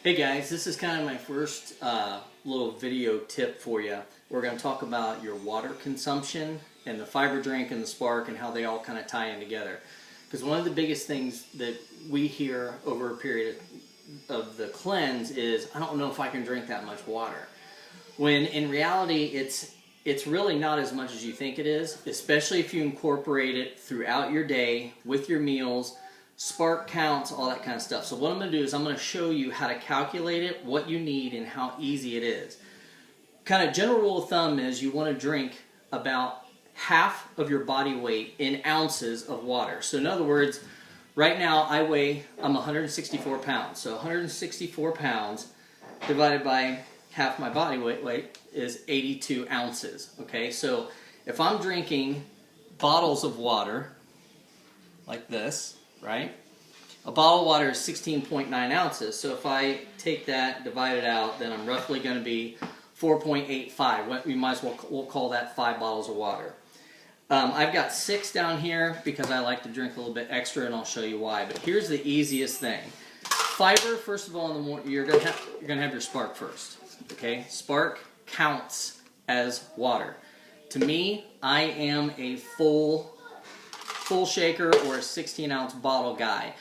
Hey guys, this is kind of my first little video tip for you. We're going to talk about your water consumption and the fiber drink and the Spark and how they all kind of tie in together. Because one of the biggest things that we hear over a period of the cleanse is, I don't know if I can drink that much water. When in reality it's really not as much as you think it is, especially if you incorporate it throughout your day with your meals. Spark counts, all that kind of stuff. So what I'm going to do is I'm going to show you how to calculate it, what you need, and how easy it is. Kind of general rule of thumb is you want to drink about half of your body weight in ounces of water. So in other words, right now I'm 164 pounds. So 164 pounds divided by half my body weight is 82 ounces. Okay, so if I'm drinking bottles of water like this, right? A bottle of water is 16.9 ounces. So if I take that, divide it out, then I'm roughly going to be 4.85. We might as well we'll call that 5 bottles of water. I've got 6 down here because I like to drink a little bit extra, and I'll show you why. But here's the easiest thing. Fiber, first of all, in the morning, you're gonna have your Spark first. Okay, Spark counts as water. To me, I am a full shaker or a 16-ounce bottle guy.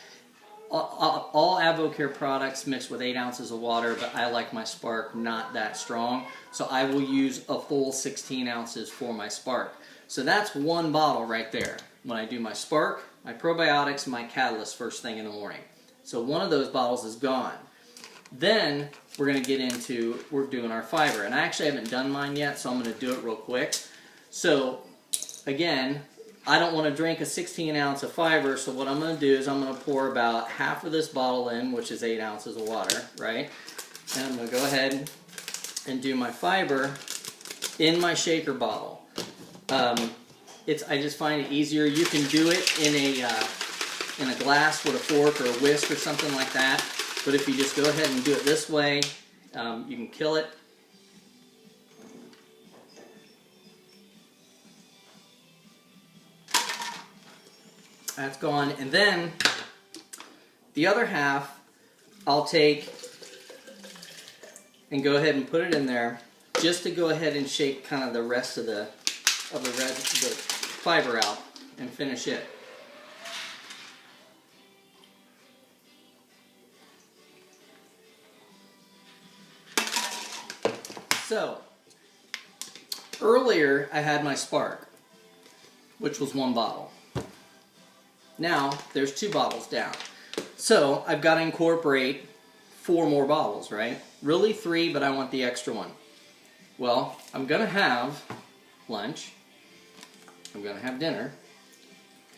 All Advocare products mix with 8 ounces of water, but I like my Spark not that strong, so I will use a full 16 ounces for my Spark. So that's one bottle right there. When I do my Spark, my probiotics, my Catalyst first thing in the morning. So one of those bottles is gone. Then we're going to get into, we're doing our fiber. And I actually haven't done mine yet, so I'm going to do it real quick. So again, I don't want to drink a 16 ounce of fiber, so what I'm going to do is I'm going to pour about half of this bottle in, which is 8 ounces of water, right? And I'm going to go ahead and do my fiber in my shaker bottle. I just find it easier. You can do it in a glass with a fork or a whisk or something like that, but if you just go ahead and do it this way, you can kill it. That's gone. And then the other half I'll take and go ahead and put it in there just to go ahead and shake kind of the rest of the fiber out and finish it. So earlier I had my Spark, which was 1 bottle. Now, there's 2 bottles down. So, I've got to incorporate 4 more bottles, right? Really 3, but I want the extra one. Well, I'm going to have lunch. I'm going to have dinner.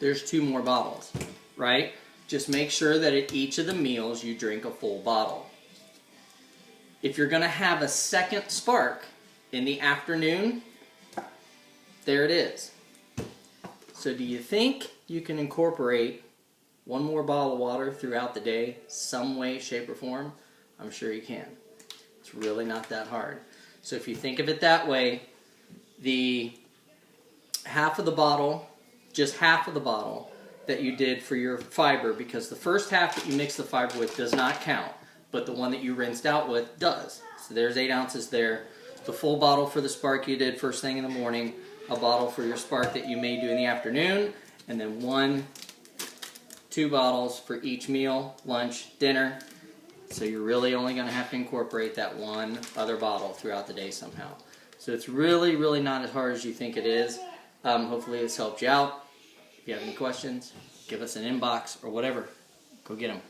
There's 2 more bottles, right? Just make sure that at each of the meals you drink a full bottle. If you're going to have a second Spark in the afternoon, there it is. So do you think you can incorporate 1 more bottle of water throughout the day, some way, shape, or form? I'm sure you can. It's really not that hard. So if you think of it that way, the half of the bottle, just half of the bottle that you did for your fiber, because the first half that you mix the fiber with does not count, but the one that you rinsed out with does. So there's 8 ounces there. The full bottle for the Spark you did first thing in the morning, a bottle for your Spark that you may do in the afternoon, and then 2 bottles for each meal, lunch, dinner. So you're really only going to have to incorporate that 1 other bottle throughout the day somehow. So it's really, really not as hard as you think it is. Hopefully this helped you out. If you have any questions, give us an inbox or whatever. Go get them.